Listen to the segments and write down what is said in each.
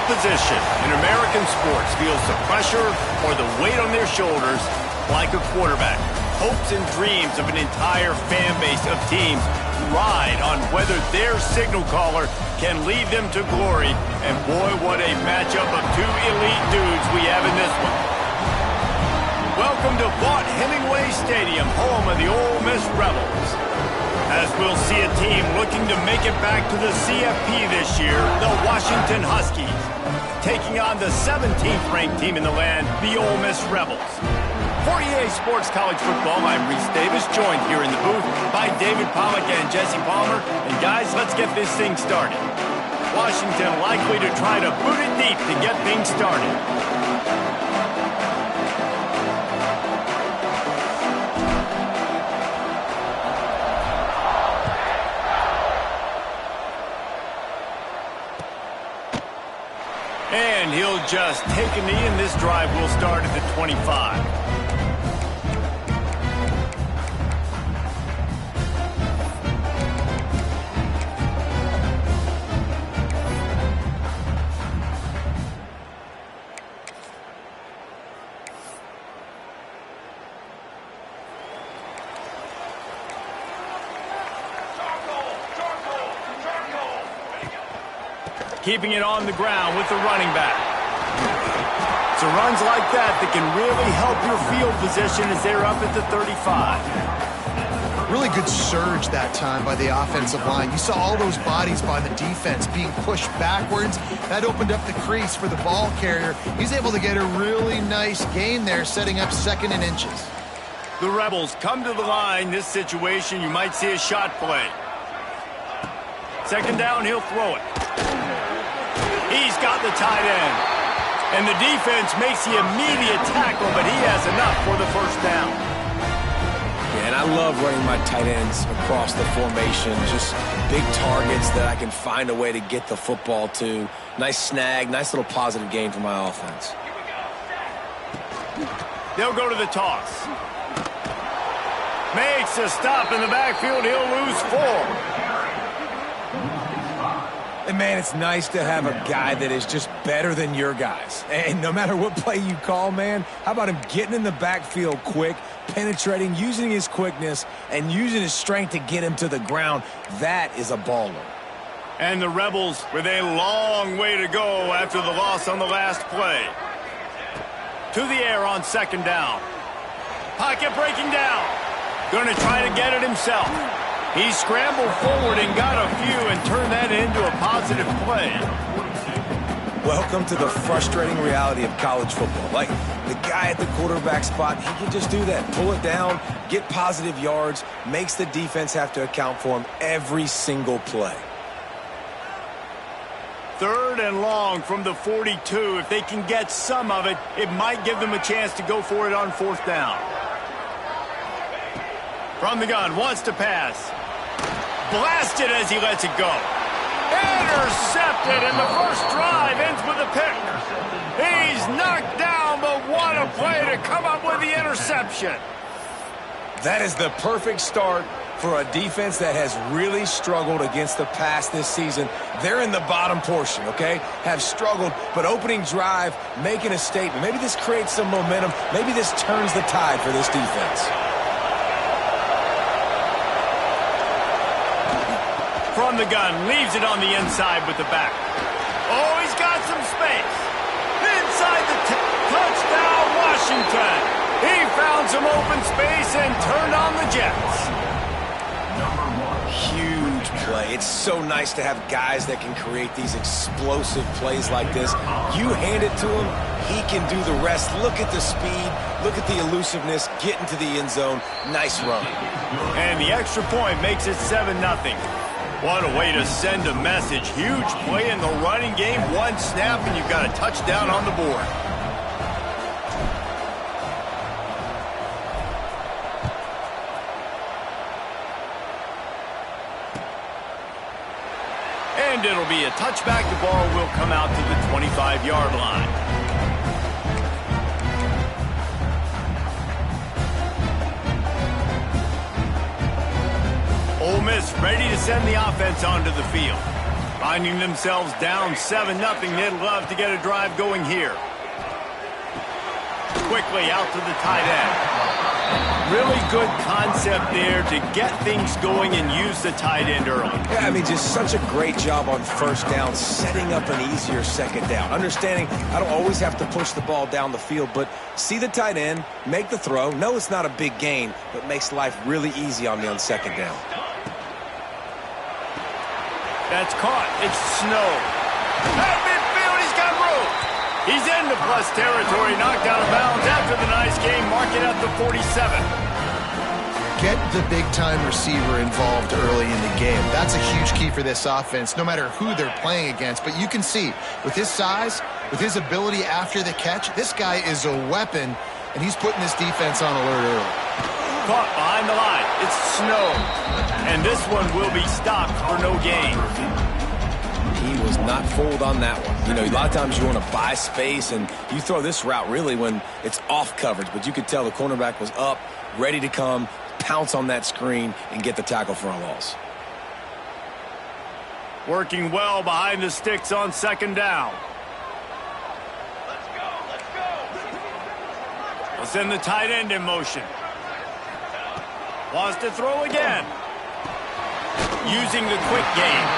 position in American sports feels the pressure or the weight on their shoulders like a quarterback. Hopes and dreams of an entire fan base of teams ride on whether their signal caller can lead them to glory. And boy, what a matchup of two elite dudes we have in this one. Welcome to Vaught Hemingway Stadium, home of the Ole Miss Rebels. As we'll see a team looking to make it back to the CFP this year, the Washington Huskies, taking on the 17th ranked team in the land, the Ole Miss Rebels. For EA Sports College Football, I'm Reese Davis, joined here in the booth by David Pollack and Jesse Palmer. And guys, let's get this thing started. Washington likely to try to boot it deep to get things started. And he'll just take a knee, and this drive will start at the 25. Keeping it on the ground with the running back. So runs like that can really help your field position as they're up at the 35. Really good surge that time by the offensive line. You saw all those bodies by the defense being pushed backwards. That opened up the crease for the ball carrier. He's able to get a really nice gain there, setting up 2nd and inches. The Rebels come to the line. This situation, you might see a shot play. 2nd down, he'll throw it. He's got the tight end. And the defense makes the immediate tackle, but he has enough for the 1st down. Yeah, and I love running my tight ends across the formation. Just big targets that I can find a way to get the football to. Nice snag, nice little positive gain for my offense. They'll go to the toss. Makes a stop in the backfield. He'll lose 4. And, man, it's nice to have a guy that is just better than your guys. And no matter what play you call, man, how about him getting in the backfield quick, penetrating, using his quickness, and using his strength to get him to the ground? That is a baller. And the Rebels with a long way to go after the loss on the last play. To the air on 2nd down. Pocket breaking down. Going to try to get it himself. He scrambled forward and got a few and turned that into a positive play. Welcome to the frustrating reality of college football. Like, the guy at the quarterback spot, he can just do that. Pull it down, get positive yards, makes the defense have to account for him every single play. 3rd and long from the 42. If they can get some of it, it might give them a chance to go for it on 4th down. From the gun, wants to pass. Blasted as he lets it go. Intercepted, and the first drive ends with a pick. He's knocked down, but what a play to come up with the interception. That is the perfect start for a defense that has really struggled against the pass this season. They're in the bottom portion, okay? Have struggled, but opening drive, making a statement. Maybe this creates some momentum. Maybe this turns the tide for this defense. From the gun, leaves it on the inside with the back. Oh, he's got some space. Inside the touchdown, Washington. He found some open space and turned on the Jets. Huge play. It's so nice to have guys that can create these explosive plays like this. You hand it to him, he can do the rest. Look at the speed. Look at the elusiveness. Get into the end zone. Nice run. And the extra point makes it 7-0. What a way to send a message. Huge play in the running game. One snap, and you've got a touchdown on the board. And it'll be a touchback. The ball will come out to the 25-yard line. Ole Miss ready to send the offense onto the field. Finding themselves down 7-0, they'd love to get a drive going here. Quickly out to the tight end. Really good concept there to get things going and use the tight end early. Yeah, I mean, just such a great job on first down, setting up an easier second down. Understanding I don't always have to push the ball down the field, but see the tight end, make the throw. No, it's not a big gain, but makes life really easy on me on second down. That's caught. It's Snow. At midfield, he's got room. He's into plus territory, knocked out of bounds after the nice game. Mark it at the 47. Get the big-time receiver involved early in the game. That's a huge key for this offense, no matter who they're playing against. But you can see, with his size, with his ability after the catch, this guy is a weapon, and he's putting this defense on alert early. Caught behind the line. It's Snow. And this one will be stopped for no gain. He was not fooled on that one. You know, a lot of times you want to buy space, and you throw this route really when it's off coverage. But you could tell the cornerback was up, ready to come, pounce on that screen, and get the tackle for a loss. Working well behind the sticks on second down. We'll send the tight end in motion. Wants to throw again. Using the quick game.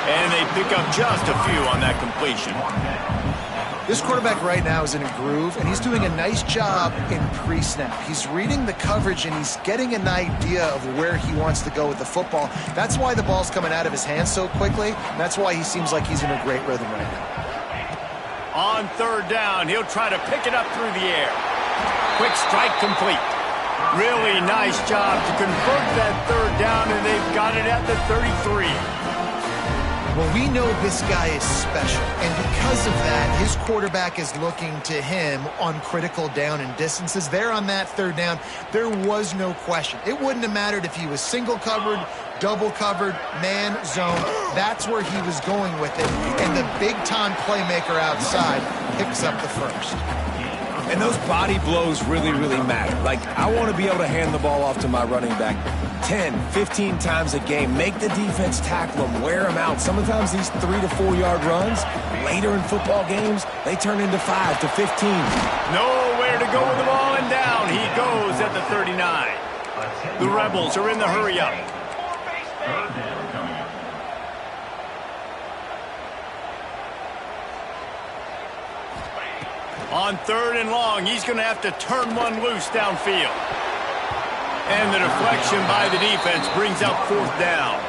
And they pick up just a few on that completion. This quarterback right now is in a groove, and he's doing a nice job in pre-snap. He's reading the coverage, and he's getting an idea of where he wants to go with the football. That's why the ball's coming out of his hands so quickly. That's why he seems like he's in a great rhythm right now. On third down, he'll try to pick it up through the air. Quick strike complete. Really nice job to convert that third down, and they've got it at the 33. Well, we know this guy is special, and because of that, his quarterback is looking to him on critical down and distances. There on that third down, there was no question. It wouldn't have mattered if he was single covered, double covered, man, zone. That's where he was going with it, and the big-time playmaker outside picks up the first. And those body blows really, really matter. Like, I want to be able to hand the ball off to my running back 10, 15 times a game. Make the defense tackle them, wear them out. Sometimes these 3 to 4 yard runs, later in football games, they turn into 5 to 15. Nowhere to go with the ball, and down he goes at the 39. The Rebels are in the hurry up. On third and long, he's going to have to turn one loose downfield. And the deflection by the defense brings up fourth down.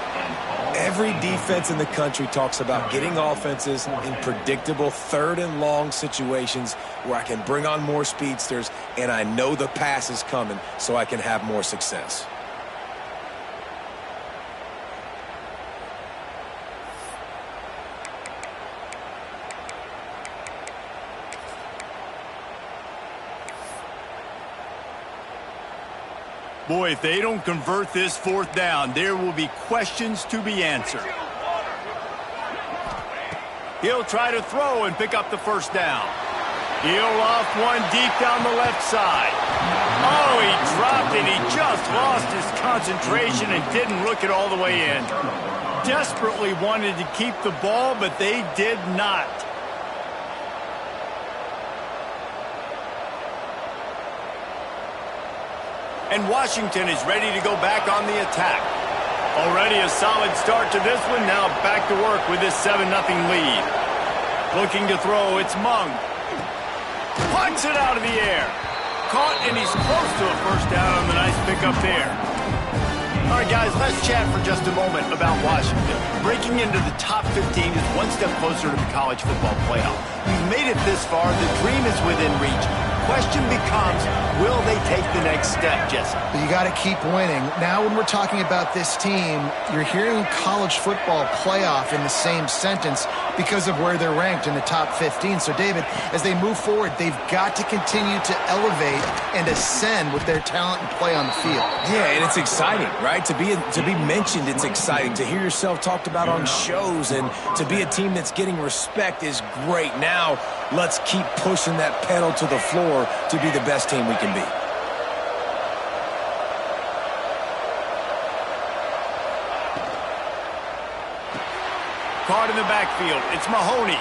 Every defense in the country talks about getting offenses in predictable third and long situations where I can bring on more speedsters and I know the pass is coming so I can have more success. Boy, if they don't convert this fourth down, there will be questions to be answered. He'll try to throw and pick up the first down. He'll off one deep down the left side. Oh, he dropped it. He just lost his concentration and didn't look it all the way in. Desperately wanted to keep the ball, but they did not. And Washington is ready to go back on the attack. Already a solid start to this one. Now back to work with this 7-0 lead. Looking to throw, it's Mung. Punts it out of the air. Caught, and he's close to a first down on the nice pickup there. All right, guys, let's chat for just a moment about Washington. Breaking into the top 15 is one step closer to the college football playoff. We've made it this far. The dream is within reach. Question becomes, will they take the next step, Jesse? But you got to keep winning. Now when we're talking about this team, you're hearing college football playoff in the same sentence because of where they're ranked in the top 15. So, David, as they move forward, they've got to continue to elevate and ascend with their talent and play on the field. Yeah, and it's exciting, right? To be mentioned, it's exciting. To hear yourself talked about on shows and to be a team that's getting respect is great. Now, let's keep pushing that pedal to the floor to be the best team we can be. caught in the backfield. It's Mahoney.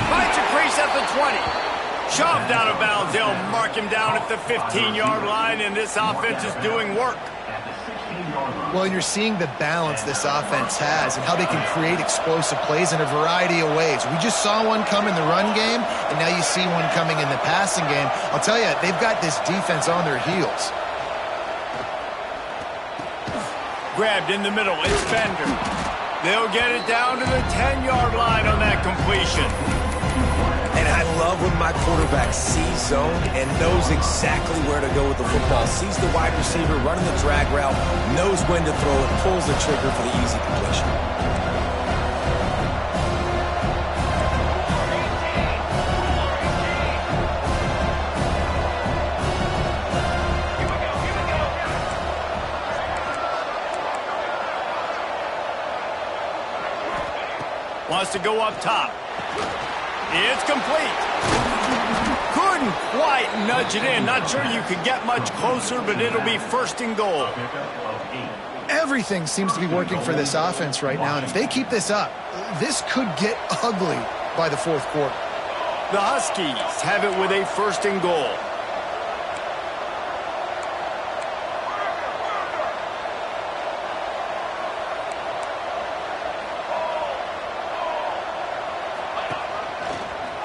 Finds a crease at the 20. Shoved out of bounds. They'll mark him down at the 15-yard line, and this offense is doing work. Well, you're seeing the balance this offense has and how they can create explosive plays in a variety of ways. We just saw one come in the run game, and now you see one coming in the passing game. I'll tell you, they've got this defense on their heels. Grabbed in the middle. It's Bender. They'll get it down to the 10-yard line on that completion. And I love when my quarterback sees zone and knows exactly where to go with the football. Sees the wide receiver running the drag route, knows when to throw it, pulls the trigger for the easy completion. Wants to go up top. It's complete. Couldn't quite nudge it in. Not sure you could get much closer, but it'll be first and goal. Everything seems to be working for this offense right now, and if they keep this up, this could get ugly by the fourth quarter. The Huskies have it with a first and goal.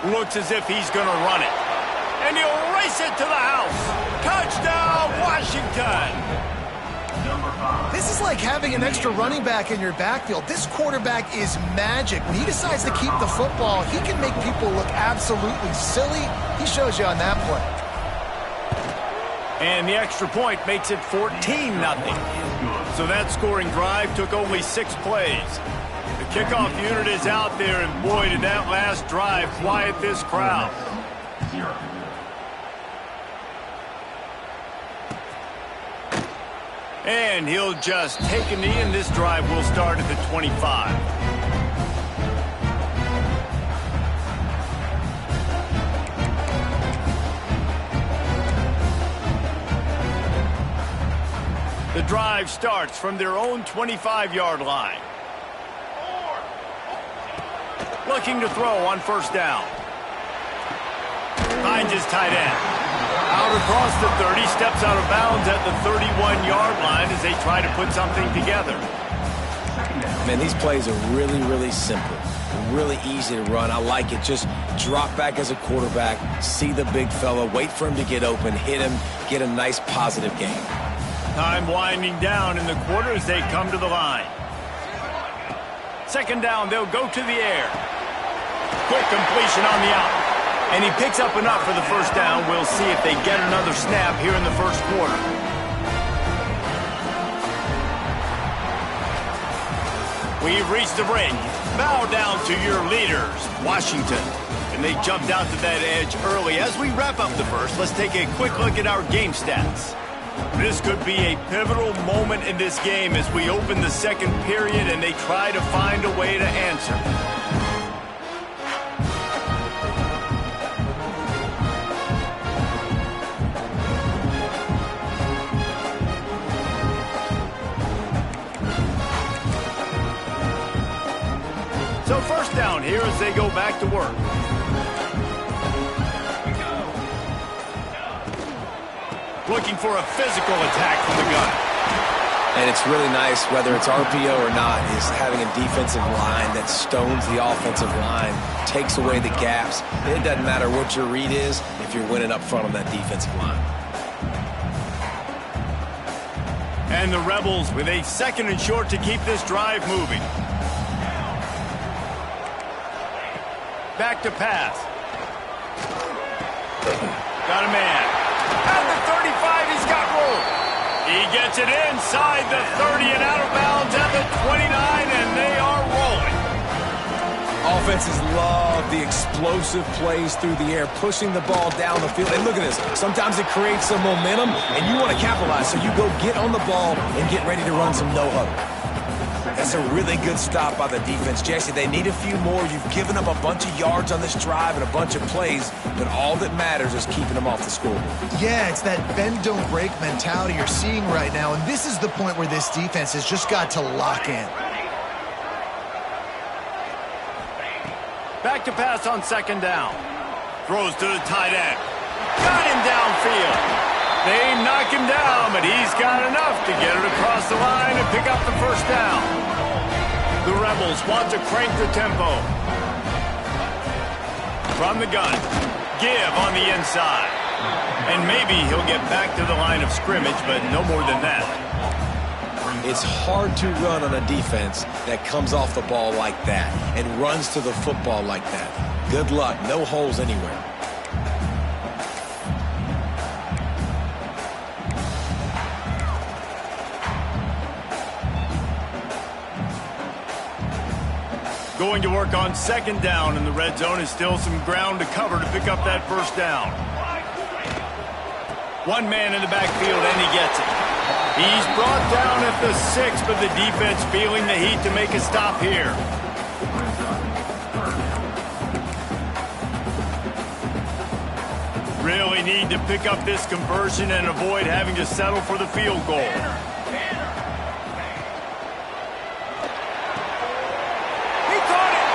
Looks as if he's going to run it. And he'll race it to the house. Touchdown, Washington. This is like having an extra running back in your backfield. This quarterback is magic. When he decides to keep the football, he can make people look absolutely silly. He shows you on that play. And the extra point makes it 14-0. So that scoring drive took only 6 plays. The kickoff unit is out there, and boy, did that last drive quiet this crowd. And he'll just take a knee, and this drive will start at the 25. The drive starts from their own 25-yard line. Looking to throw on first down. Finds his tight end. Out across the 30, steps out of bounds at the 31-yard line as they try to put something together. Man, these plays are really, really simple. Really easy to run. I like it. Just drop back as a quarterback, see the big fella, wait for him to get open, hit him, get a nice positive gain. Time winding down in the quarter as they come to the line. Second down, they'll go to the air. Quick completion on the out. And he picks up enough for the first down. We'll see if they get another snap here in the first quarter. We've reached the break. Bow down to your leaders, Washington. And they jumped out to that edge early. As we wrap up the first, let's take a quick look at our game stats. This could be a pivotal moment in this game as we open the second period and they try to find a way to answer. So first down here as they go back to work. Looking for a physical attack from the gun. And it's really nice, whether it's RPO or not, is having a defensive line that stones the offensive line, takes away the gaps. It doesn't matter what your read is if you're winning up front on that defensive line. And the Rebels with a second and short to keep this drive moving. Back to pass. Got a man. At the 35, he's got room. He gets it inside the 30 and out of bounds at the 29, and they are rolling. Offenses love the explosive plays through the air, pushing the ball down the field. And look at this. Sometimes it creates some momentum, and you want to capitalize. So you go get on the ball and get ready to run some no-huddle. That's a really good stop by the defense. Jesse, they need a few more. You've given up a bunch of yards on this drive and a bunch of plays, but all that matters is keeping them off the scoreboard. Yeah, it's that bend, don't break mentality you're seeing right now, and this is the point where this defense has just got to lock in. Back to pass on second down. Throws to the tight end. Got him downfield. They knock him down, but he's got enough to get it across the line and pick up the first down. The Rebels want to crank the tempo. From the gun. Give on the inside. And maybe he'll get back to the line of scrimmage, but no more than that. It's hard to run on a defense that comes off the ball like that and runs to the football like that. Good luck. No holes anywhere. Going to work on second down in the red zone is still some ground to cover to pick up that first down. One man in the backfield, and he gets it. He's brought down at the 6, but the defense feeling the heat to make a stop here. Really need to pick up this conversion and avoid having to settle for the field goal. He caught it!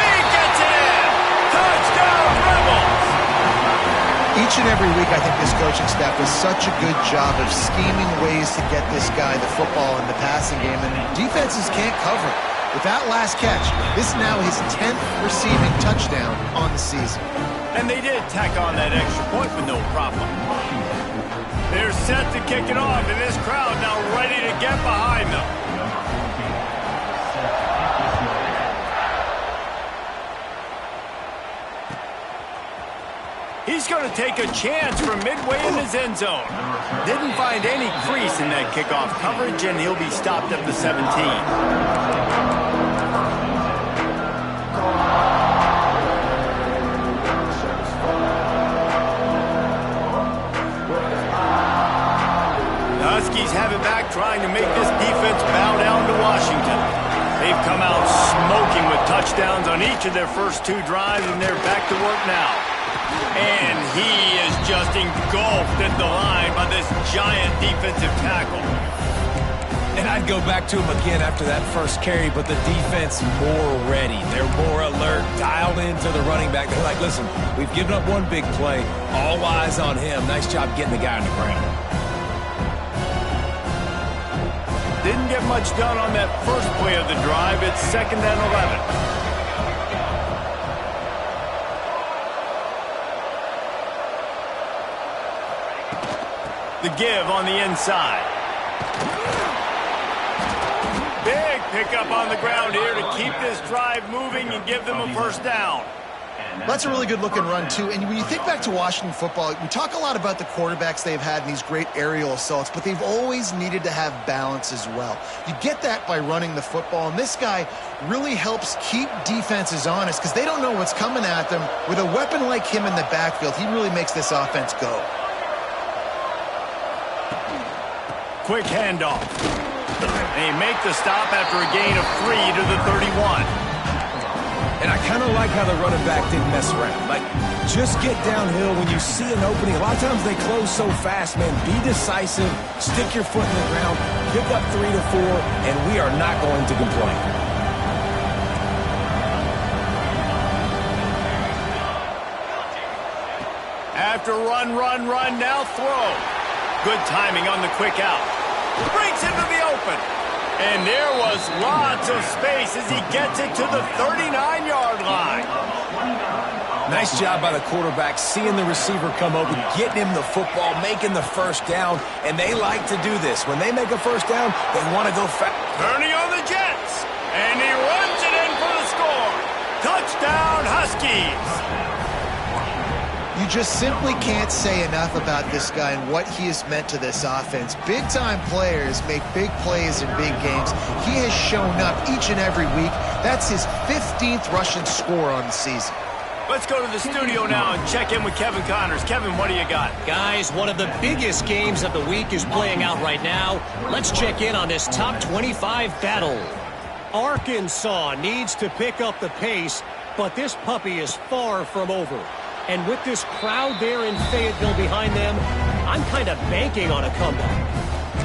He gets it in! Touchdown, Rebels! Each and every week, I think this coaching staff does such a good job of scheming ways to get this guy the football in the passing game, and defenses can't cover it. With that last catch, this is now his 10th receiving touchdown on the season. And they did tack on that extra point with no problem. They're set to kick it off, and this crowd now ready to get behind them. He's going to take a chance from midway in his end zone. Didn't find any crease in that kickoff coverage, and he'll be stopped at the 17. Huskies have it back, trying to make this defense bow down to Washington. They've come out smoking with touchdowns on each of their first 2 drives, and they're back to work now. And he is just engulfed at the line by this giant defensive tackle. And I'd go back to him again after that first carry, but the defense more ready. They're more alert, dialed into the running back. They're like, listen, we've given up one big play. All eyes on him. Nice job getting the guy on the ground. Didn't get much done on that first play of the drive. It's 2nd and 11. The give on the inside. Big pickup on the ground here to keep this drive moving and give them a first down. That's a really good-looking run, too. And when you think back to Washington football, we talk a lot about the quarterbacks they've had in these great aerial assaults, but they've always needed to have balance as well. You get that by running the football, and this guy really helps keep defenses honest because they don't know what's coming at them. With a weapon like him in the backfield, he really makes this offense go. Quick handoff. They make the stop after a gain of 3 to the 31. And I kind of like how the running back didn't mess around. Like, just get downhill when you see an opening. A lot of times they close so fast, man. Be decisive, stick your foot in the ground, pick up 3 to 4, and we are not going to complain. After run, now throw. Good timing on the quick out. Breaks into the open. And there was lots of space as he gets it to the 39-yard line. Nice job by the quarterback, seeing the receiver come over, getting him the football, making the first down. And they like to do this. When they make a first down, they want to go fast. Turning on the Jets. And he runs it in for the score. Touchdown, Huskies. You just simply can't say enough about this guy and what he has meant to this offense. Big-time players make big plays in big games. He has shown up each and every week. That's his 15th rushing score on the season. Let's go to the studio now and check in with Kevin Connors. Kevin, what do you got? Guys, one of the biggest games of the week is playing out right now. Let's check in on this top 25 battle. Arkansas needs to pick up the pace, but this puppy is far from over. And with this crowd there in Fayetteville behind them, I'm kind of banking on a comeback.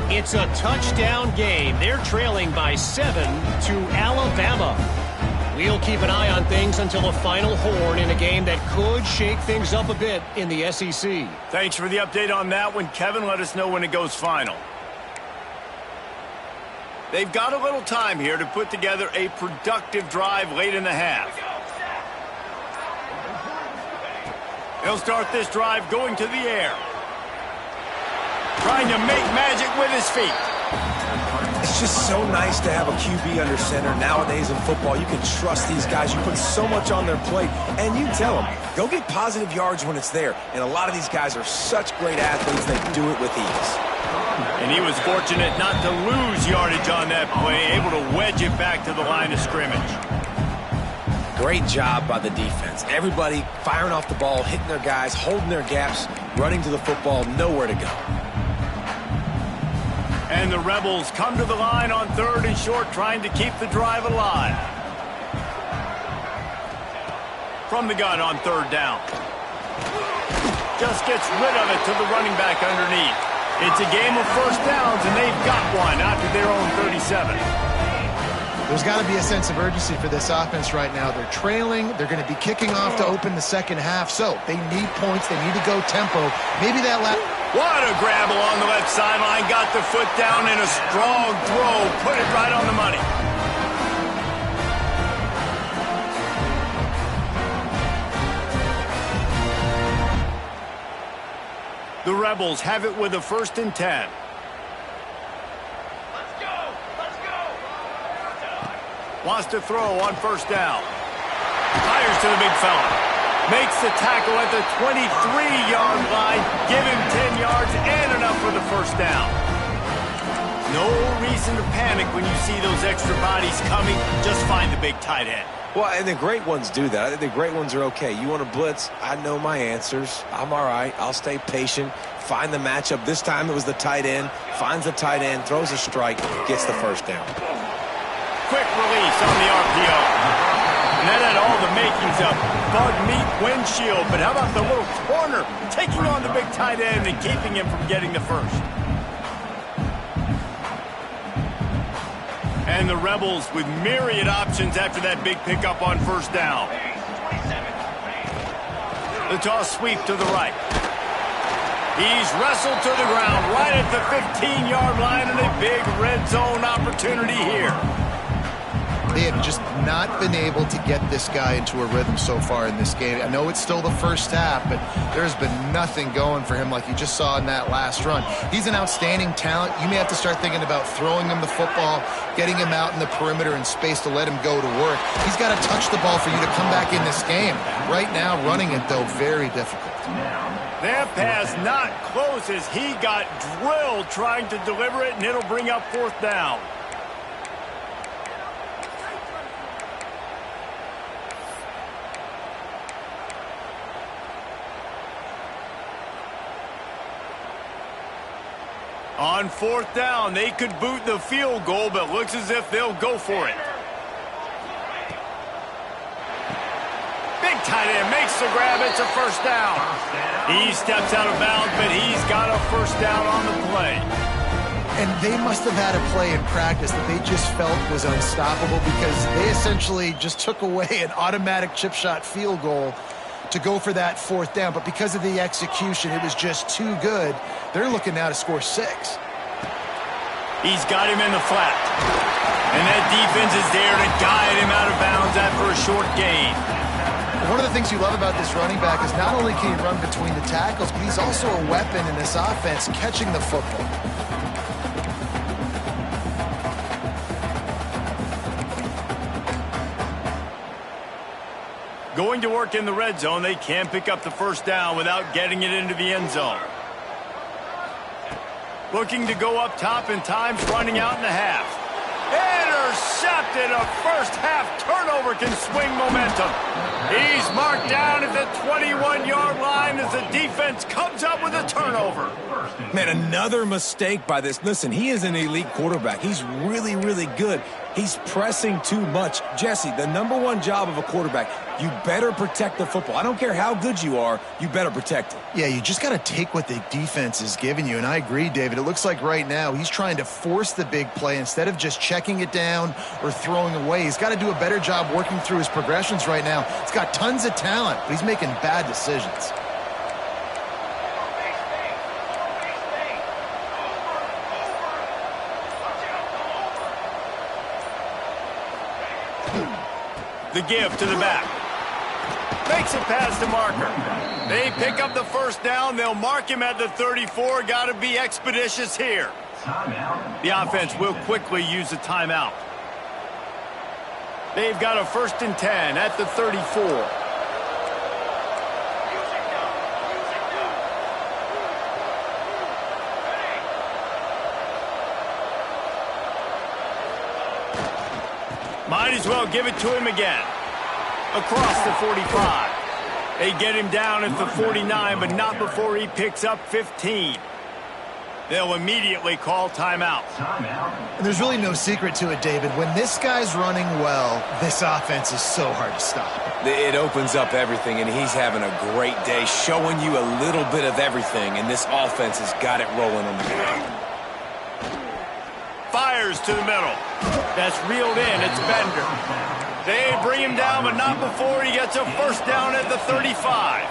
It's a touchdown game. They're trailing by 7 to Alabama. We'll keep an eye on things until the final horn in a game that could shake things up a bit in the SEC. Thanks for the update on that one, Kevin. Let us know when it goes final. They've got a little time here to put together a productive drive late in the half. He'll start this drive going to the air. Trying to make magic with his feet. It's just so nice to have a QB under center. Nowadays in football, you can trust these guys. You put so much on their plate, and you tell them, go get positive yards when it's there. And a lot of these guys are such great athletes, they do it with ease. And he was fortunate not to lose yardage on that play, able to wedge it back to the line of scrimmage. Great job by the defense. Everybody firing off the ball, hitting their guys, holding their gaps, running to the football, nowhere to go. And the Rebels come to the line on 3rd and short, trying to keep the drive alive. From the gun on 3rd down. Just gets rid of it to the running back underneath. It's a game of first downs, and they've got one after their own 37. There's got to be a sense of urgency for this offense right now. They're trailing. They're going to be kicking off to open the second half. So they need points. They need to go tempo. Maybe that last... What a grab along the left sideline. Got the foot down in a strong throw. Put it right on the money. The Rebels have it with a 1st and 10. Wants to throw on 1st down. Fires to the big fella. Makes the tackle at the 23-yard line. Give him 10 yards and enough for the 1st down. No reason to panic when you see those extra bodies coming. Just find the big tight end. Well, and the great ones do that. I think the great ones are okay. You want to blitz? I know my answers. I'm all right. I'll stay patient. Find the matchup. This time it was the tight end. Finds the tight end, throws a strike, gets the 1st down. Quick release on the RPO. And that had all the makings of bug meat windshield. But how about the little corner taking on the big tight end and keeping him from getting the 1st? And the Rebels with myriad options after that big pickup on 1st down. The toss sweep to the right. He's wrestled to the ground right at the 15-yard line, and a big red zone opportunity here. They have just not been able to get this guy into a rhythm so far in this game. I know it's still the first half, but there's been nothing going for him like you just saw in that last run. He's an outstanding talent. You may have to start thinking about throwing him the football, getting him out in the perimeter in space to let him go to work. He's got to touch the ball for you to come back in this game. Right now, running it, though, very difficult. That pass not close as he got drilled trying to deliver it, and it'll bring up 4th down. On 4th down, they could boot the field goal, but looks as if they'll go for it. Big tight end makes the grab. It's a 1st down. He steps out of bounds, but he's got a 1st down on the play. And they must have had a play in practice that they just felt was unstoppable because they essentially just took away an automatic chip shot field goal to go for that 4th down. But because of the execution, it was just too good. They're looking now to score 6. He's got him in the flat. And that defense is there to guide him out of bounds after a short gain. One of the things you love about this running back is not only can he run between the tackles, but he's also a weapon in this offense catching the football. Going to work in the red zone, they can pick up the 1st down without getting it into the end zone. Looking to go up top, and time's running out in the half. Intercepted. A 1st half turnover can swing momentum. He's marked down at the 21-yard line as the defense comes up with a turnover. Man, another mistake by this. Listen, he is an elite quarterback. He's really, really good. He's pressing too much. Jesse, the #1 job of a quarterback, you better protect the football. I don't care how good you are, you better protect it. Yeah, you just got to take what the defense is giving you, and I agree, David. It looks like right now he's trying to force the big play instead of just checking it down or throwing away. He's got to do a better job working through his progressions right now. He's got tons of talent, but he's making bad decisions. The give to the back. Makes it past the marker. They pick up the first down. They'll mark him at the 34. Got to be expeditious here. The offense will quickly use a timeout. They've got a 1st and 10 at the 34. Might as well give it to him again. Across the 45. They get him down at the 49, but not before he picks up 15. They'll immediately call timeout. And there's really no secret to it, David. When this guy's running well, this offense is so hard to stop. It opens up everything, and he's having a great day, showing you a little bit of everything, and this offense has got it rolling on the ground. Fires to the middle. That's reeled in. It's Bender. They bring him down, but not before he gets a 1st down at the 35.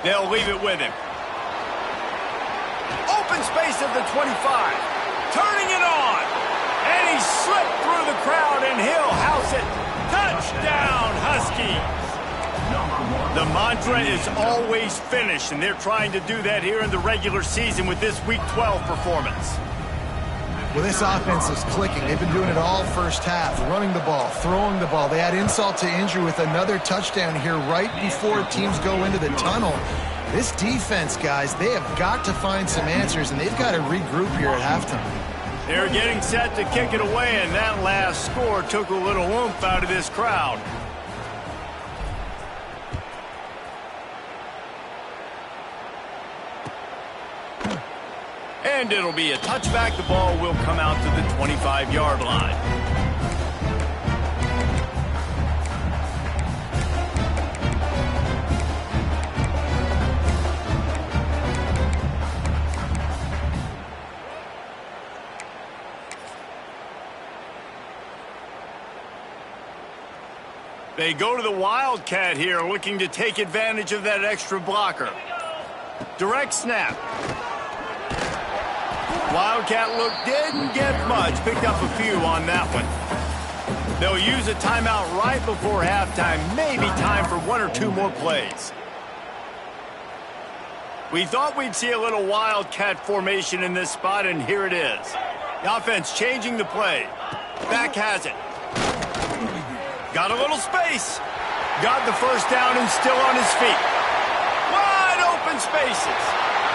They'll leave it with him. Open space at the 25. Turning it on. And he slipped through the crowd, and he'll house it. Touchdown, Huskies. The mantra is always finish, and they're trying to do that here in the regular season with this Week 12 performance. Well, this offense is clicking. They've been doing it all first half, running the ball, throwing the ball. They add insult to injury with another touchdown here right before teams go into the tunnel. This defense, guys, they have got to find some answers, and they've got to regroup here at halftime. They're getting set to kick it away, and that last score took a little oomph out of this crowd. And it'll be a touchback. The ball will come out to the 25-yard line. They go to the Wildcat here, looking to take advantage of that extra blocker. Direct snap. Wildcat look didn't get much. Picked up a few on that one. They'll use a timeout right before halftime. Maybe time for 1 or 2 more plays. We thought we'd see a little Wildcat formation in this spot, and here it is. The offense changing the play. Back has it. Got a little space. Got the 1st down and still on his feet. Wide open spaces.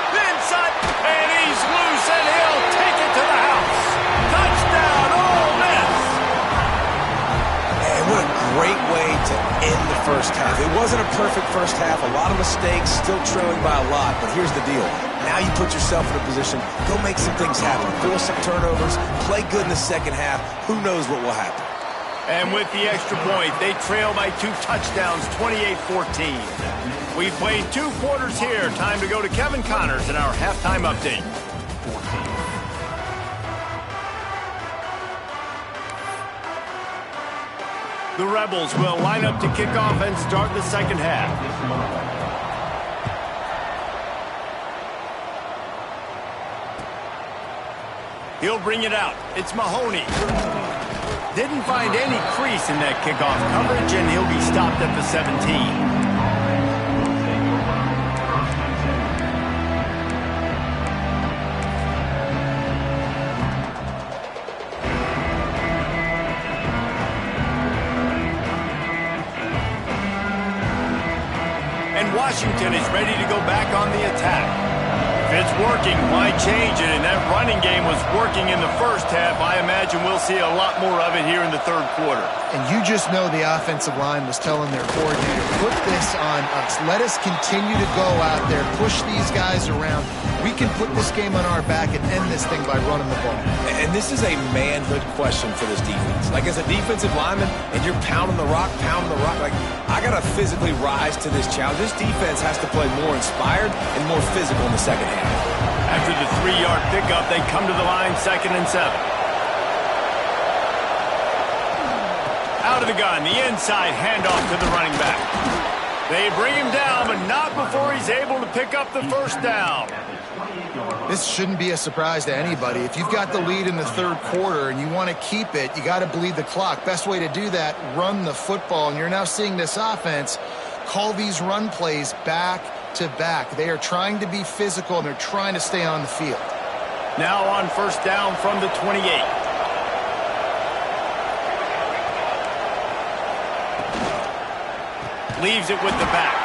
Inside, and he's loose, and he'll take it to the house. Touchdown, Ole Miss. And what a great way to end the first half. It wasn't a perfect first half. A lot of mistakes, still trailing by a lot. But here's the deal. Now you put yourself in a position, go make some things happen. Force some turnovers, play good in the second half. Who knows what will happen? And with the extra point, they trail by 2 touchdowns, 28-14. We've played 2 quarters here. Time to go to Kevin Connors in our halftime update. The Rebels will line up to kick off and start the second half. He'll bring it out. It's Mahoney. Didn't find any crease in that kickoff coverage, and he'll be stopped at the 17. And Washington is ready to go back on the attack. If it's working, why change it? And that running game was working in the first half. I imagine we'll see a lot more of it here in the third quarter. And you just know the offensive line was telling their coordinator, put this on us. Let us continue to go out there, push these guys around. We can put this game on our back and end this thing by running the ball. And this is a manhood question for this defense. Like, as a defensive lineman, and you're pounding the rock, like, I got to physically rise to this challenge. This defense has to play more inspired and more physical in the second half. After the 3-yard pickup, they come to the line, 2nd and 7. Out of the gun, the inside handoff to the running back. They bring him down, but not before he's able to pick up the first down. This shouldn't be a surprise to anybody. If you've got the lead in the third quarter and you want to keep it, you got to bleed the clock. Best way to do that, run the football. And you're now seeing this offense call these run plays back to back. They are trying to be physical, and they're trying to stay on the field. Now on first down from the 28. Leaves it with the back.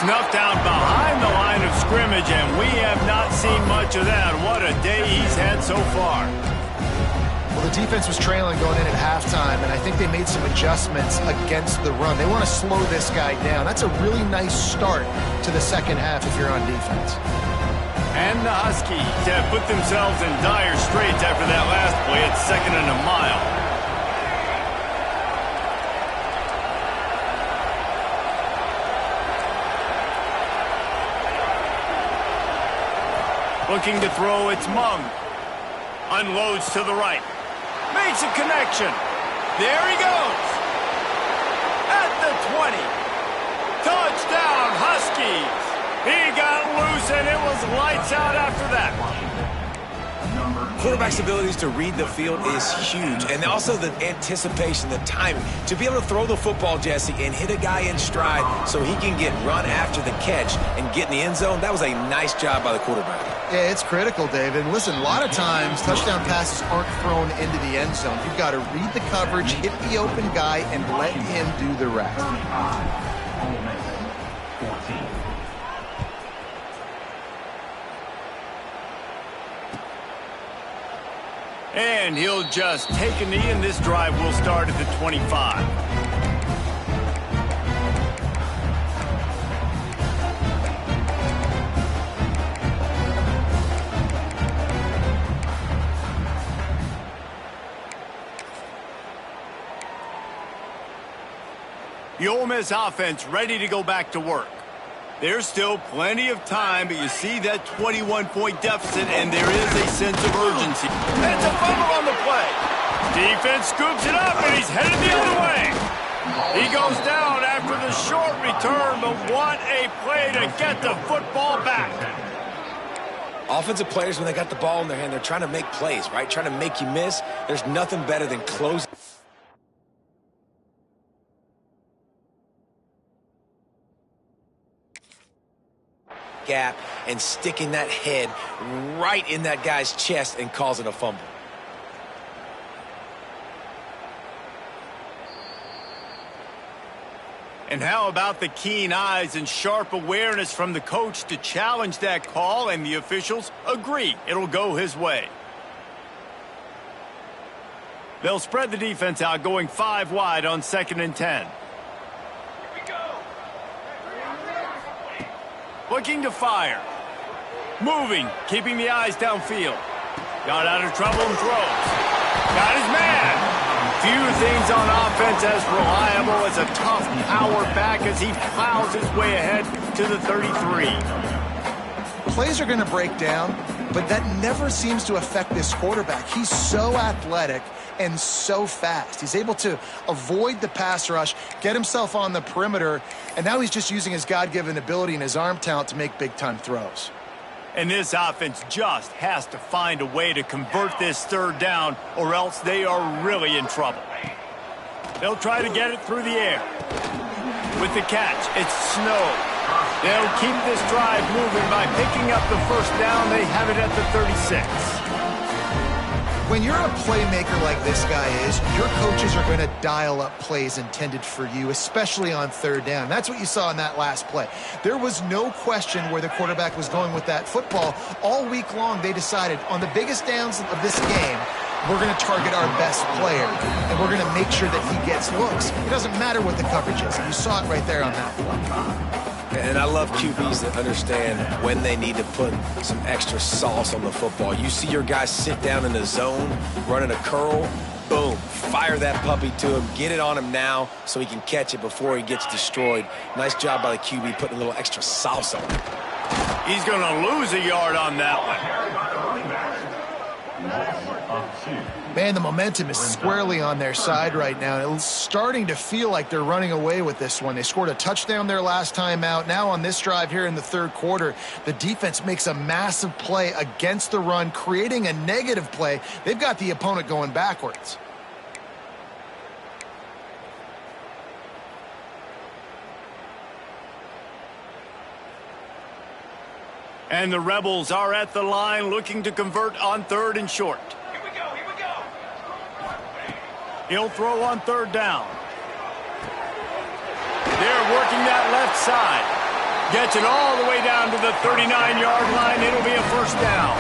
Snuffed down behind the line of scrimmage, and we have not seen much of that. What a day he's had so far. Well, the defense was trailing going in at halftime, and I think they made some adjustments against the run. They want to slow this guy down. That's a really nice start to the second half if you're on defense. And the Huskies have put themselves in dire straits after that last play. It's 2nd and a mile. Looking to throw, it's Mung. Unloads to the right. Makes a connection. There he goes. At the 20. Touchdown, Huskies. He got loose, and it was lights out after that. Quarterback's abilities to read the field is huge, and also the anticipation, the timing. To be able to throw the football, Jesse, and hit a guy in stride so he can get run after the catch and get in the end zone, that was a nice job by the quarterback. Yeah, it's critical, David. And listen, a lot of times touchdown passes aren't thrown into the end zone. You've got to read the coverage, hit the open guy, and let him do the rest. And he'll just take a knee, and this drive will start at the 25. The Ole Miss offense ready to go back to work. There's still plenty of time, but you see that 21-point deficit, and there is a sense of urgency. And it's a fumble on the play. Defense scoops it up, and he's headed the other way. He goes down after the short return, but what a play to get the football back. Offensive players, when they got the ball in their hand, they're trying to make plays, right? Trying to make you miss. There's nothing better than closing. Gap and sticking that head right in that guy's chest and causing a fumble. And how about the keen eyes and sharp awareness from the coach to challenge that call, and the officials agree it'll go his way. They'll spread the defense out, going 5 wide on 2nd and 10. Looking to fire. Moving, keeping the eyes downfield. Got out of trouble and throws. Got his man. Few things on offense as reliable as a tough power back as he plows his way ahead to the 33. Plays are going to break down, but that never seems to affect this quarterback. He's so athletic and so fast. He's able to avoid the pass rush, get himself on the perimeter, and now he's just using his God-given ability and his arm talent to make big-time throws. And this offense just has to find a way to convert this third down, or else they are really in trouble. They'll try to get it through the air. With the catch, it's Snow. They'll keep this drive moving by picking up the first down. They have it at the 36. When you're a playmaker like this guy is, your coaches are going to dial up plays intended for you, especially on third down. That's what you saw in that last play. There was no question where the quarterback was going with that football. All week long, they decided on the biggest downs of this game, we're going to target our best player, and we're going to make sure that he gets looks. It doesn't matter what the coverage is. You saw it right there on that play. And I love QBs that understand when they need to put some extra sauce on the football. You see your guys sit down in the zone, running a curl, boom, fire that puppy to him, get it on him now so he can catch it before he gets destroyed. Nice job by the QB putting a little extra sauce on it. He's going to lose a yard on that one. Man, the momentum is squarely on their side right now. It's starting to feel like they're running away with this one. They scored a touchdown their last time out. Now on this drive here in the third quarter, the defense makes a massive play against the run, creating a negative play. They've got the opponent going backwards. And the Rebels are at the line looking to convert on third and short. He'll throw on third down. They're working that left side. Gets it all the way down to the 39-yard line. It'll be a first down.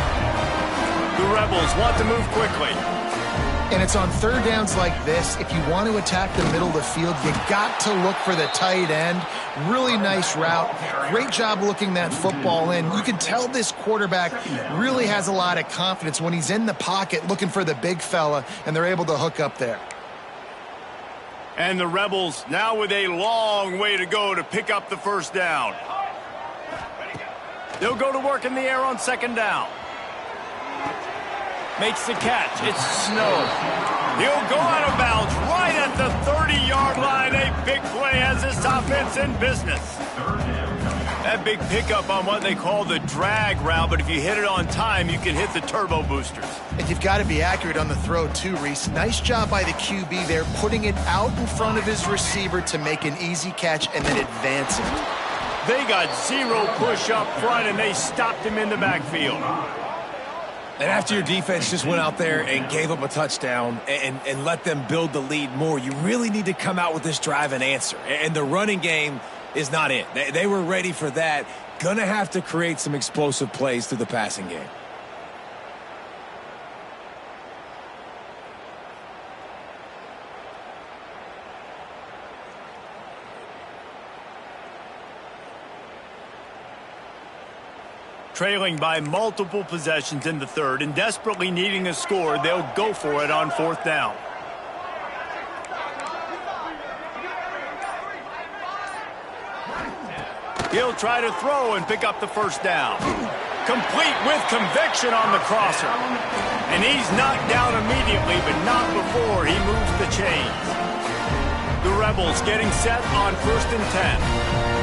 The Rebels want to move quickly. And it's on third downs like this. If you want to attack the middle of the field, you got to look for the tight end. Really nice route. Great job looking that football in. You can tell this quarterback really has a lot of confidence when he's in the pocket looking for the big fella, and they're able to hook up there. And the Rebels now with a long way to go to pick up the first down. They'll go to work in the air on second down. Makes the catch. It's Snow. He'll go out of bounds right at the 30-yard line. A big play has this offense in business. That big pickup on what they call the drag route, but if you hit it on time, you can hit the turbo boosters. And you've got to be accurate on the throw too, Reese. Nice job by the QB there, putting it out in front of his receiver to make an easy catch and then advance it. They got zero push up front, and they stopped him in the backfield. And after your defense just went out there and gave up a touchdown and let them build the lead more, you really need to come out with this drive and answer. And the running game is not it. They were ready for that. Gonna have to create some explosive plays through the passing game. Trailing by multiple possessions in the third and desperately needing a score, they'll go for it on fourth down. He'll try to throw and pick up the first down. Complete with conviction on the crosser. And he's knocked down immediately, but not before he moves the chains. The Rebels getting set on 1st and 10.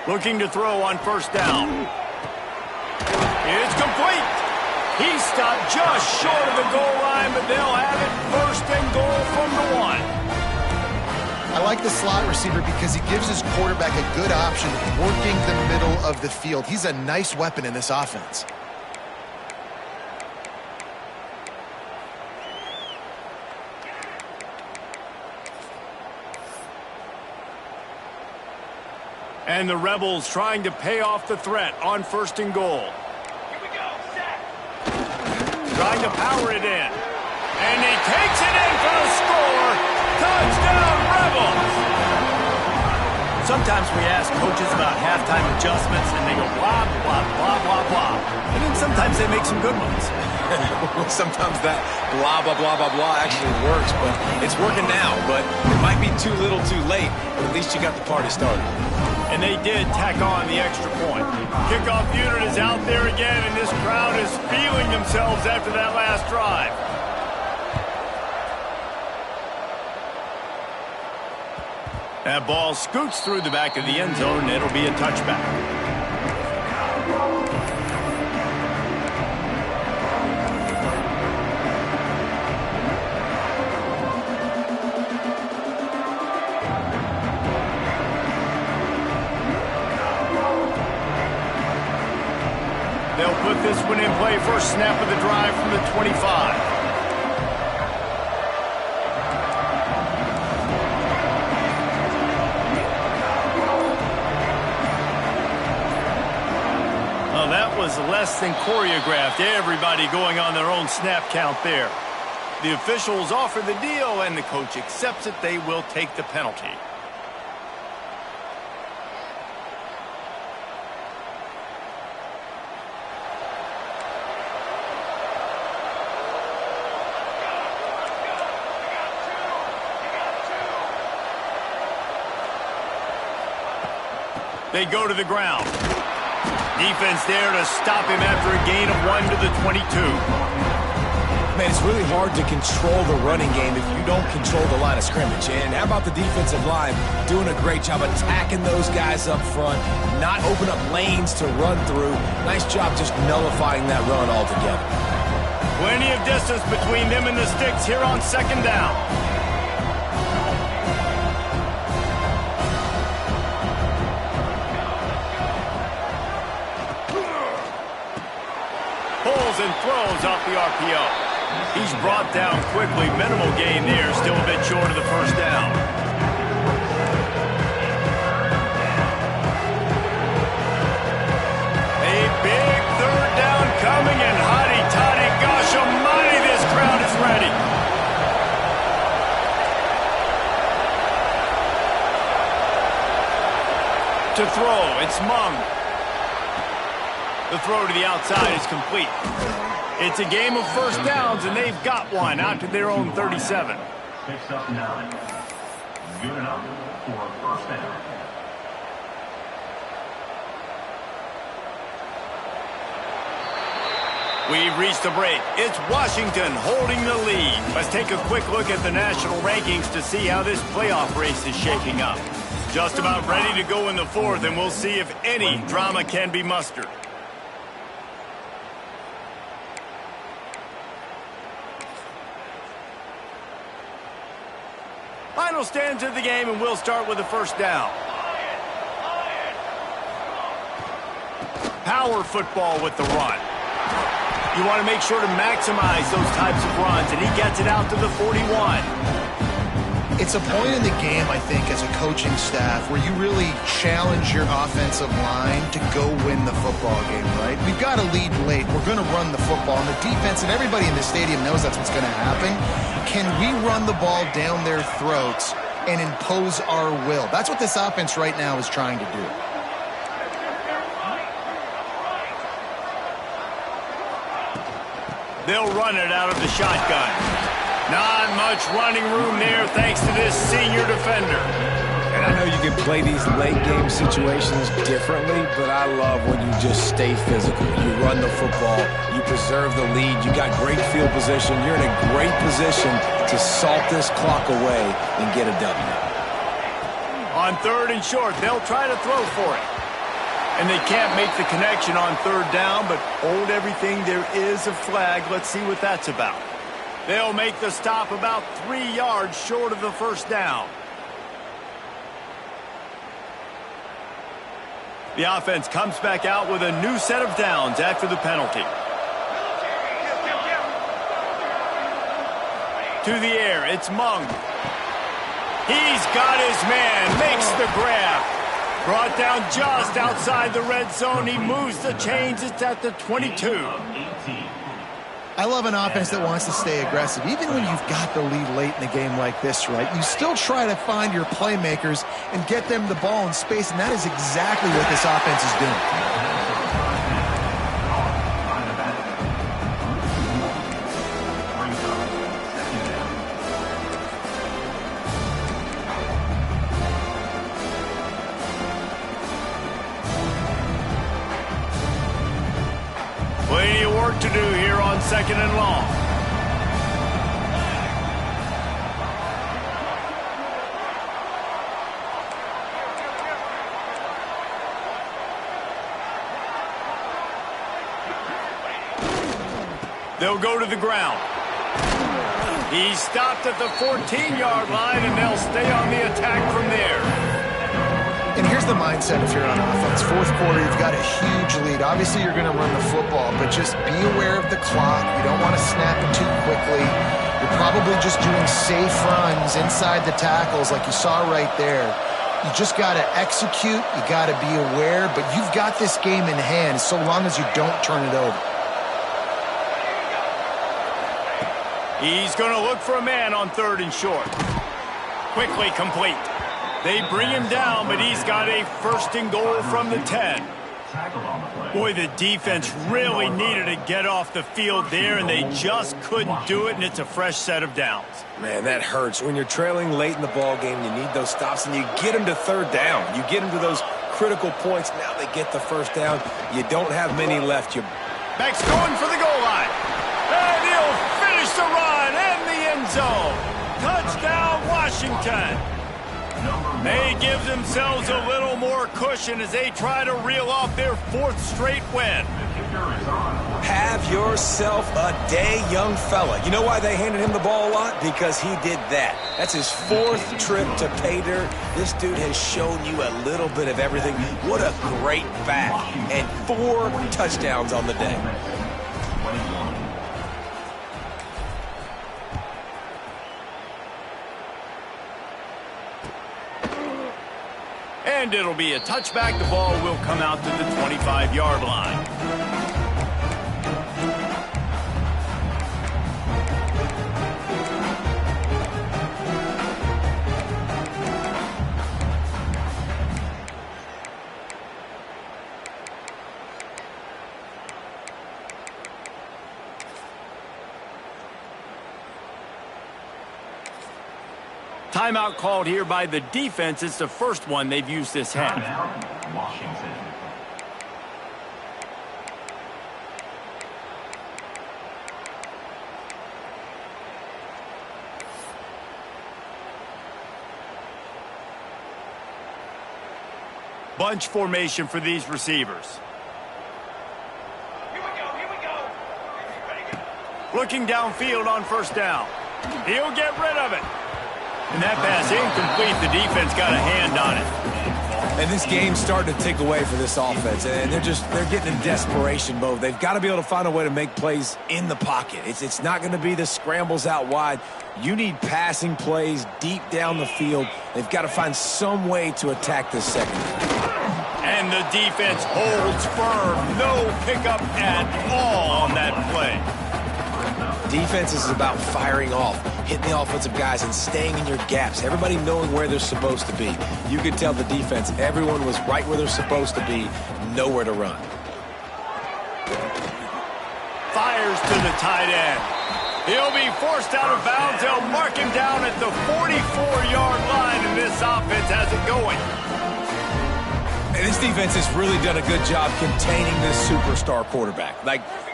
Looking to throw on first down. It's complete. He stopped just short of the goal line, but they'll have it 1st and goal from the 1. I like the slot receiver because he gives his quarterback a good option working the middle of the field. He's a nice weapon in this offense. And the Rebels trying to pay off the threat on 1st and goal. Here we go, set. Trying to power it in. And he takes it in for the score. Touchdown, Rebels! Sometimes we ask coaches about halftime adjustments, and they go blah, blah, blah, blah, blah. And then sometimes they make some good ones. Sometimes that blah, blah, blah, blah, blah actually works, but it's working now. But it might be too little too late, but at least you got the party started. And they did tack on the extra point. Kickoff unit is out there again, and this crowd is feeling themselves after that last drive. That ball scoots through the back of the end zone, and it'll be a touchback. They'll put this one in play, first snap of the drive from the 25. That was less than choreographed. Everybody going on their own snap count there. The officials offer the deal, and the coach accepts it. They will take the penalty. They go to the ground. Defense there to stop him after a gain of 1 to the 22. Man, it's really hard to control the running game if you don't control the line of scrimmage. And how about the defensive line doing a great job attacking those guys up front, not open up lanes to run through. Nice job just nullifying that run altogether. Plenty of distance between them and the sticks here on second down. Pulls and throws off the RPO. He's brought down quickly. Minimal gain there. Still a bit short of the first down. A big third down coming, and hotty-toddy, gosh almighty, this crowd is ready. To throw, it's Mung. The throw to the outside is complete. It's a game of first downs, and they've got one out to their own 37. Picks up 9. Good enough for first down. We've reached the break. It's Washington holding the lead. Let's take a quick look at the national rankings to see how this playoff race is shaping up. Just about ready to go in the fourth, and we'll see if any drama can be mustered. Final stands of the game, and we'll start with the first down. Power football with the run. You want to make sure to maximize those types of runs, and he gets it out to the 41. It's a point in the game, I think, as a coaching staff where you really challenge your offensive line to go win the football game, right? We've got to lead late. We're going to run the football. And the defense and everybody in the stadium knows that's what's going to happen. Can we run the ball down their throats and impose our will? That's what this offense right now is trying to do. They'll run it out of the shotgun. Not much running room there thanks to this senior defender. And I know you can play these late game situations differently, but I love when you just stay physical. You run the football, you preserve the lead, you got great field position, you're in a great position to salt this clock away and get a W. On third and short, they'll try to throw for it. And they can't make the connection on third down, but hold everything. There is a flag. Let's see what that's about. They'll make the stop about 3 yards short of the first down. The offense comes back out with a new set of downs after the penalty. To the air, it's Mung. He's got his man, makes the grab. Brought down just outside the red zone. He moves the chains. It's at the 22. I love an offense that wants to stay aggressive. Even when you've got the lead late in a game like this, right, you still try to find your playmakers and get them the ball in space, and that is exactly what this offense is doing. Plenty of work to do here on second and long. They'll go to the ground. He's stopped at the 14-yard line, and they'll stay on the attack from there. And here's the mindset if you're on offense. Fourth quarter, you've got a huge lead. Obviously, you're going to run the football, but just be aware of the clock. You don't want to snap it too quickly. You're probably just doing safe runs inside the tackles like you saw right there. You just got to execute. You got to be aware, but you've got this game in hand so long as you don't turn it over. He's going to look for a man on 3rd and short. Quickly complete. They bring him down, but he's got a 1st and goal from the 10. Boy, the defense really needed to get off the field there, and they just couldn't do it, and it's a fresh set of downs. Man, that hurts. When you're trailing late in the ball game, you need those stops, and you get them to 3rd down. You get them to those critical points. Now they get the 1st down. You don't have many left. Max going for the goal line. And he'll finish the run and the end zone. Touchdown, Washington. They give themselves a little more cushion as they try to reel off their 4th straight win. Have yourself a day, young fella. You know why they handed him the ball a lot? Because he did that. That's his 4th trip to pay dirt. This dude has shown you a little bit of everything. What a great back. And 4 touchdowns on the day. And it'll be a touchback. The ball will come out to the 25-yard line. Timeout called here by the defense. It's the first one they've used this half. Washington. Bunch formation for these receivers. Here we go. Looking downfield on 1st down. He'll get rid of it. And that pass incomplete. The defense got a hand on it. And this game's starting to take away for this offense. And they're getting in desperation mode. They've got to be able to find a way to make plays in the pocket. It's not going to be the scrambles out wide. You need passing plays deep down the field. They've got to find some way to attack this secondary. And the defense holds firm. No pickup at all on that play. Defense is about firing off, hitting the offensive guys and staying in your gaps. Everybody knowing where they're supposed to be. You could tell the defense, everyone was right where they're supposed to be, nowhere to run. Fires to the tight end. He'll be forced out of bounds. They'll mark him down at the 44-yard line, and this offense has it going. And this defense has really done a good job containing this superstar quarterback.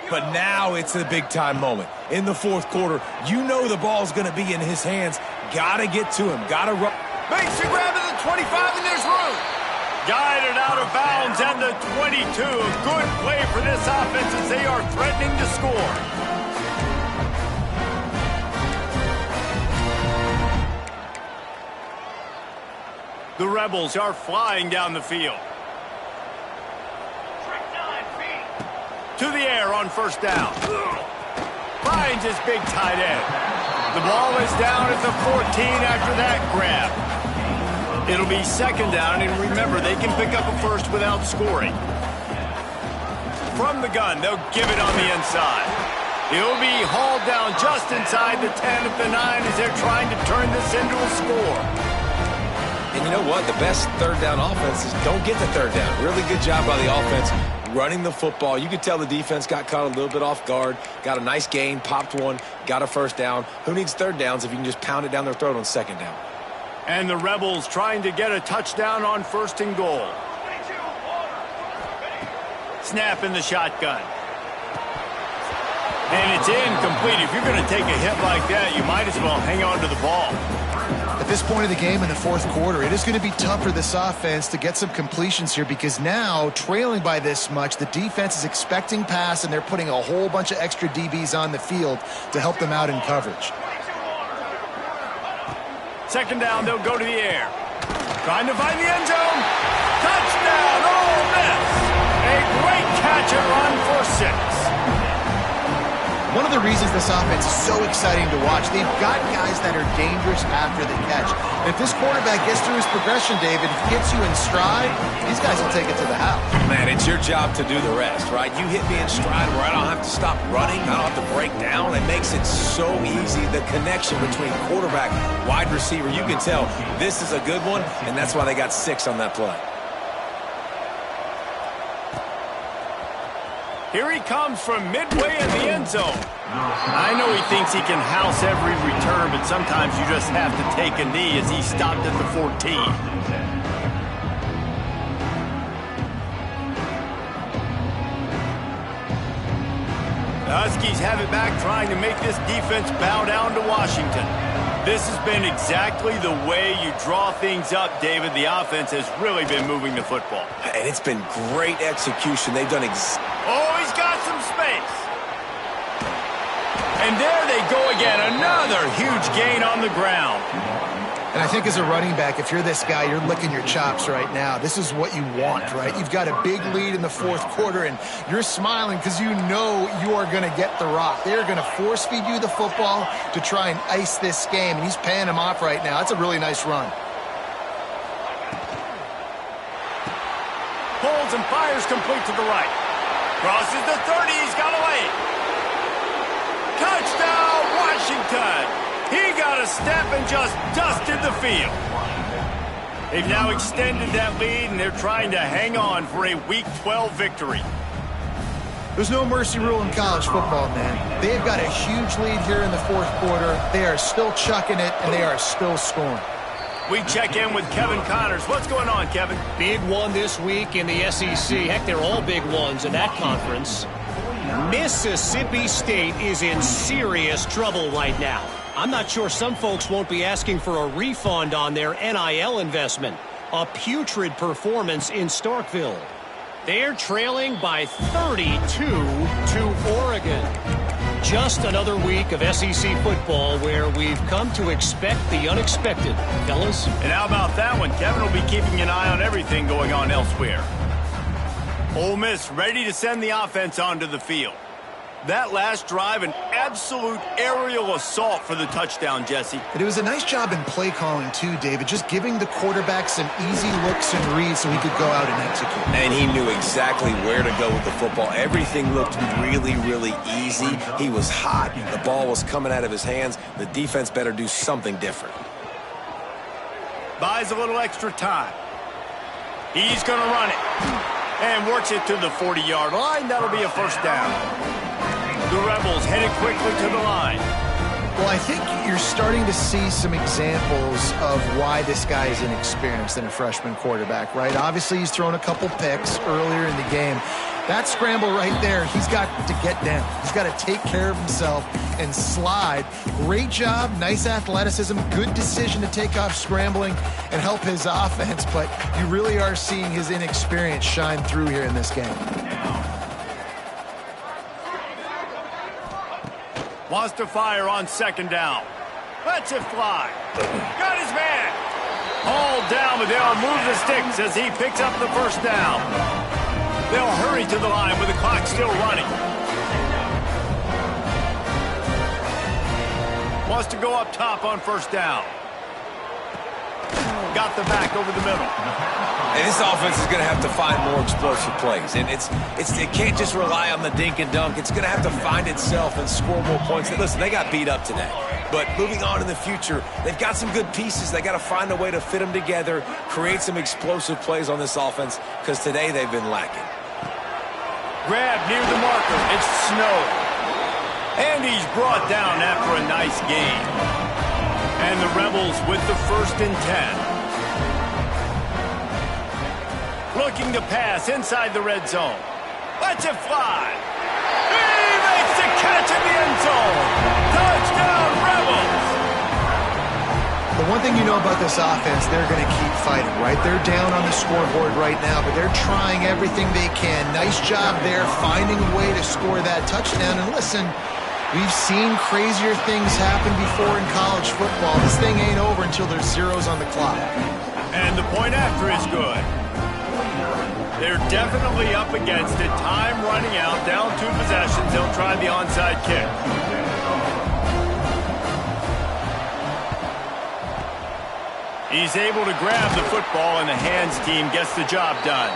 But now it's a big-time moment. In the 4th quarter, you know the ball's going to be in his hands. Got to get to him. Got to run. Makes the grab at the 25, and there's room. Guided out of bounds at the 22. A good play for this offense as they are threatening to score. The Rebels are flying down the field. To the air on 1st down. Finds his big tight end. The ball is down at the 14 after that grab. It'll be 2nd down, and remember, they can pick up a 1st without scoring. From the gun, they'll give it on the inside. He'll be hauled down just inside the 10 at the 9 as they're trying to turn this into a score. And you know what? The best 3rd down offense is don't get the 3rd down. Really good job by the offense running the football. You could tell the defense got caught a little bit off guard, got a nice gain, popped one, got a 1st down. Who needs 3rd downs if you can just pound it down their throat on 2nd down? And the Rebels trying to get a touchdown on 1st and goal. Snap in the shotgun. And it's incomplete. If you're going to take a hit like that, you might as well hang on to the ball. At this point of the game in the 4th quarter, it is going to be tough for this offense to get some completions here because now, trailing by this much, the defense is expecting pass, and they're putting a whole bunch of extra DBs on the field to help them out in coverage. 2nd down, they'll go to the air. Trying to find the end zone. Touchdown, Ole Miss. A great catch and run for 6. One of the reasons this offense is so exciting to watch, they've got guys that are dangerous after the catch. And if this quarterback gets through his progression, David, gets you in stride, these guys will take it to the house. Man, it's your job to do the rest, right? You hit me in stride where I don't have to stop running. I don't have to break down. It makes it so easy. The connection between quarterback, wide receiver, you can tell this is a good one, and that's why they got 6 on that play. Here he comes from midway in the end zone. I know he thinks he can house every return, but sometimes you just have to take a knee as he stopped at the 14. The Huskies have it back, trying to make this defense bow down to Washington. This has been exactly the way you draw things up, David. The offense has really been moving the football. And it's been great execution. They've done Oh, he's got some space. And there they go again. Another huge gain on the ground. And I think as a running back, if you're this guy, you're licking your chops right now. This is what you want, right? You've got a big lead in the 4th quarter, and you're smiling because you know you are going to get the rock. They're going to force-feed you the football to try and ice this game, and he's paying him off right now. That's a really nice run. Pulls and fires complete to the right. Crosses the 30. He's got a lane. Touchdown, Washington. He got a step and just dusted the field. They've now extended that lead, and they're trying to hang on for a Week 12 victory. There's no mercy rule in college football, man. They've got a huge lead here in the 4th quarter. They are still chucking it, and they are still scoring. We check in with Kevin Connors. What's going on, Kevin? Big one this week in the SEC. Heck, they're all big ones in that conference. Mississippi State is in serious trouble right now. I'm not sure some folks won't be asking for a refund on their NIL investment. A putrid performance in Starkville. They're trailing by 32 to Oregon. Just another week of SEC football where we've come to expect the unexpected, fellas. And how about that one? Kevin will be keeping an eye on everything going on elsewhere. Ole Miss ready to send the offense onto the field. That last drive, an absolute aerial assault for the touchdown, Jesse. But it was a nice job in play calling, too, David, just giving the quarterback some easy looks and reads so he could go out and execute. And he knew exactly where to go with the football. Everything looked really, really easy. He was hot. The ball was coming out of his hands. The defense better do something different. Buys a little extra time. He's going to run it. And works it to the 40-yard line. That'll be a first down. The Rebels headed quickly to the line. Well, I think you're starting to see some examples of why this guy is inexperienced in a freshman quarterback, right? Obviously, he's thrown a couple picks earlier in the game. That scramble right there, he's got to get down. He's got to take care of himself and slide. Great job, nice athleticism, good decision to take off scrambling and help his offense, but you really are seeing his inexperience shine through here in this game. Wants to fire on 2nd down. Lets it fly. Got his man. Hauled down, but they'll move the sticks as he picks up the first down. They'll hurry to the line with the clock still running. Wants to go up top on 1st down. Got the back over the middle. And this offense is going to have to find more explosive plays. And it can't just rely on the dink and dunk. It's going to have to find itself and score more points. Listen, they got beat up today. But moving on in the future, they've got some good pieces. They got to find a way to fit them together, create some explosive plays on this offense, because today they've been lacking. Grab near the marker. It's Snow. And he's brought down after a nice gain. And the Rebels with the 1st and 10. Looking to pass inside the red zone. Lets it fly. He makes the catch in the end zone. Touchdown, Rebels. The one thing you know about this offense, they're going to keep fighting, right? They're down on the scoreboard right now, but they're trying everything they can. Nice job there, finding a way to score that touchdown. And listen, we've seen crazier things happen before in college football. This thing ain't over until there's zeros on the clock. And the point after is good. They're definitely up against it. Time running out, down 2 possessions. They'll try the onside kick. He's able to grab the football, and the hands team gets the job done.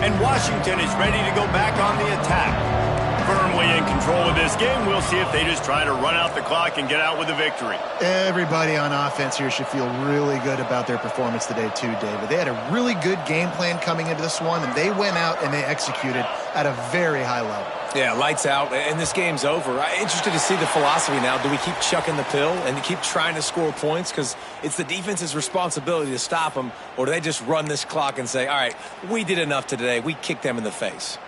And Washington is ready to go back on the attack. Firmly in control of this game. We'll see if they just try to run out the clock and get out with a victory. Everybody on offense here should feel really good about their performance today too, David. They had a really good game plan coming into this one, and they went out and they executed at a very high level. Yeah, lights out, and this game's over. I'm interested to see the philosophy now. Do we keep chucking the pill and keep trying to score points because it's the defense's responsibility to stop them, or do they just run this clock and say, all right, we did enough today. We kicked them in the face.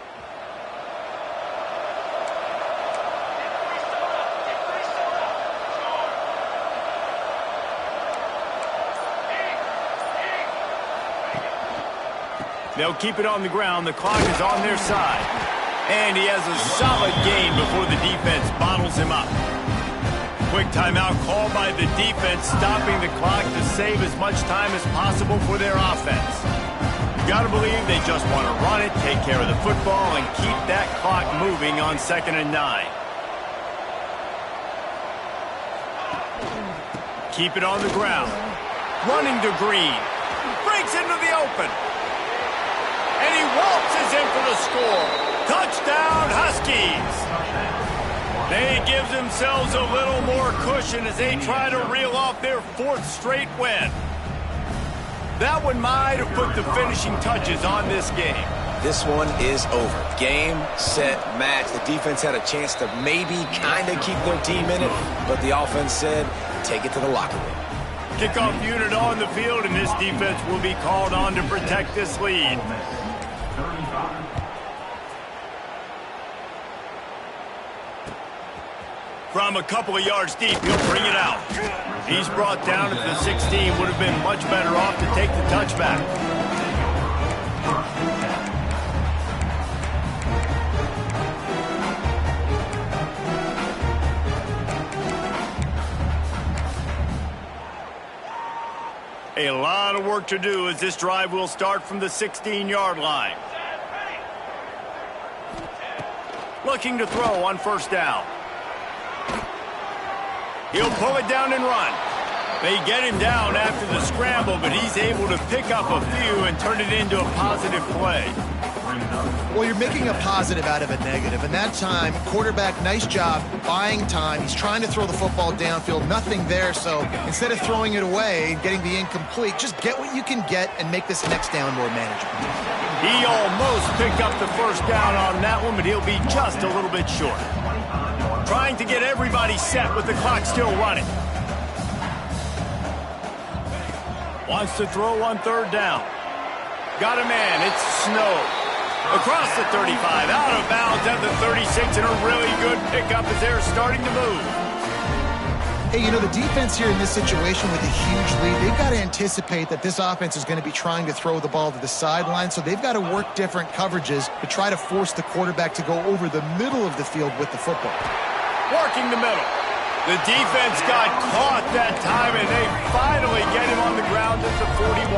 They'll keep it on the ground. The clock is on their side. And he has a solid gain before the defense bottles him up. Quick timeout called by the defense, stopping the clock to save as much time as possible for their offense. You got to believe they just want to run it, take care of the football, and keep that clock moving on 2nd and 9. Keep it on the ground. Running to Green. Breaks into the open. And he waltzes in for the score. Touchdown, Huskies. They give themselves a little more cushion as they try to reel off their 4th straight win. That one might have put the finishing touches on this game. This one is over. Game, set, match. The defense had a chance to maybe kind of keep their team in it, but the offense said, take it to the locker room. Kickoff unit on the field, and this defense will be called on to protect this lead. From a couple of yards deep, he'll bring it out. He's brought down at the 16. Would have been much better off to take the touchback. A lot of work to do as this drive will start from the 16-yard line. Looking to throw on 1st down. He'll pull it down and run. They get him down after the scramble, but he's able to pick up a few and turn it into a positive play. Well, you're making a positive out of a negative, and that time, quarterback, nice job buying time. He's trying to throw the football downfield, nothing there, so instead of throwing it away and getting the incomplete, just get what you can get and make this next down more manageable. He almost picked up the 1st down on that one, but he'll be just a little bit short. Trying to get everybody set with the clock still running. Wants to throw on 3rd down. Got a man. It's Snow. Across the 35, out of bounds at the 36, and a really good pickup as they're starting to move. Hey, you know, the defense here in this situation with a huge lead, they've got to anticipate that this offense is going to be trying to throw the ball to the sideline, so they've got to work different coverages to try to force the quarterback to go over the middle of the field with the football. Working the middle. The defense got caught that time, and they finally get him on the ground at the 41.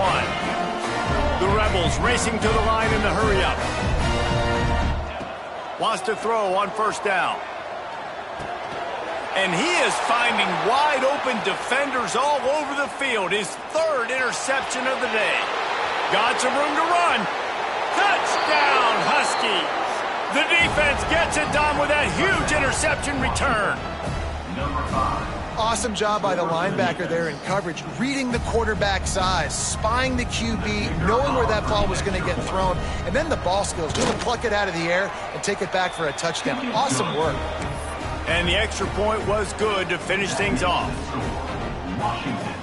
The Rebels racing to the line in the hurry-up. Wants to throw on 1st down. And he is finding wide-open defenders all over the field. His 3rd interception of the day. Got some room to run. Touchdown, Huskies! The defense gets it done with that huge interception return. Awesome job by the linebacker there in coverage, reading the quarterback's eyes, spying the QB, knowing where that ball was going to get thrown, and then the ball skills, just to pluck it out of the air and take it back for a touchdown. Awesome work. And the extra point was good to finish things off. Washington,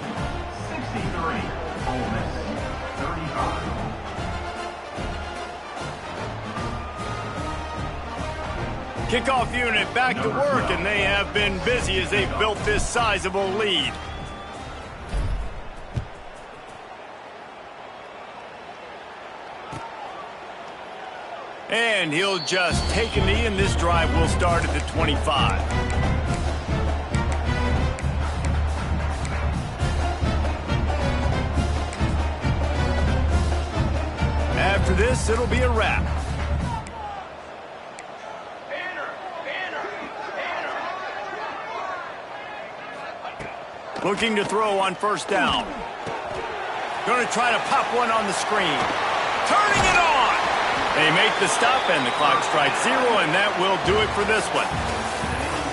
63. Ole Miss, 35. Kickoff unit back to work, and they have been busy as they've built this sizable lead. And he'll just take a knee, and this drive will start at the 25. After this, it'll be a wrap. Looking to throw on first down. Going to try to pop one on the screen. Turning it on. They make the stop, and the clock strikes 0, and that will do it for this one.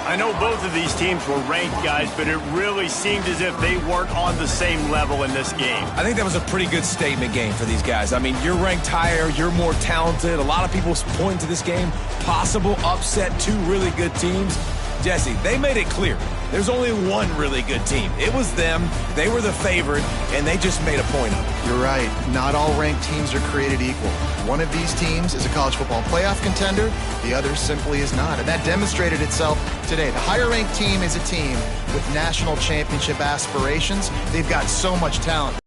I know both of these teams were ranked, guys, but it really seemed as if they weren't on the same level in this game. I think that was a pretty good statement game for these guys. I mean, you're ranked higher, you're more talented. A lot of people point to this game, possible upset, 2 really good teams. Jesse, they made it clear. There's only one really good team. It was them. They were the favorite, and they just made a point of it. You're right. Not all ranked teams are created equal. One of these teams is a college football playoff contender. The other simply is not. And that demonstrated itself today. The higher-ranked team is a team with national championship aspirations. They've got so much talent.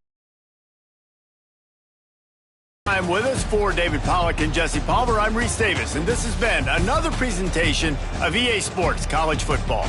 I'm with us for David Pollack and Jesse Palmer. I'm Reese Davis, and this has been another presentation of EA Sports College Football.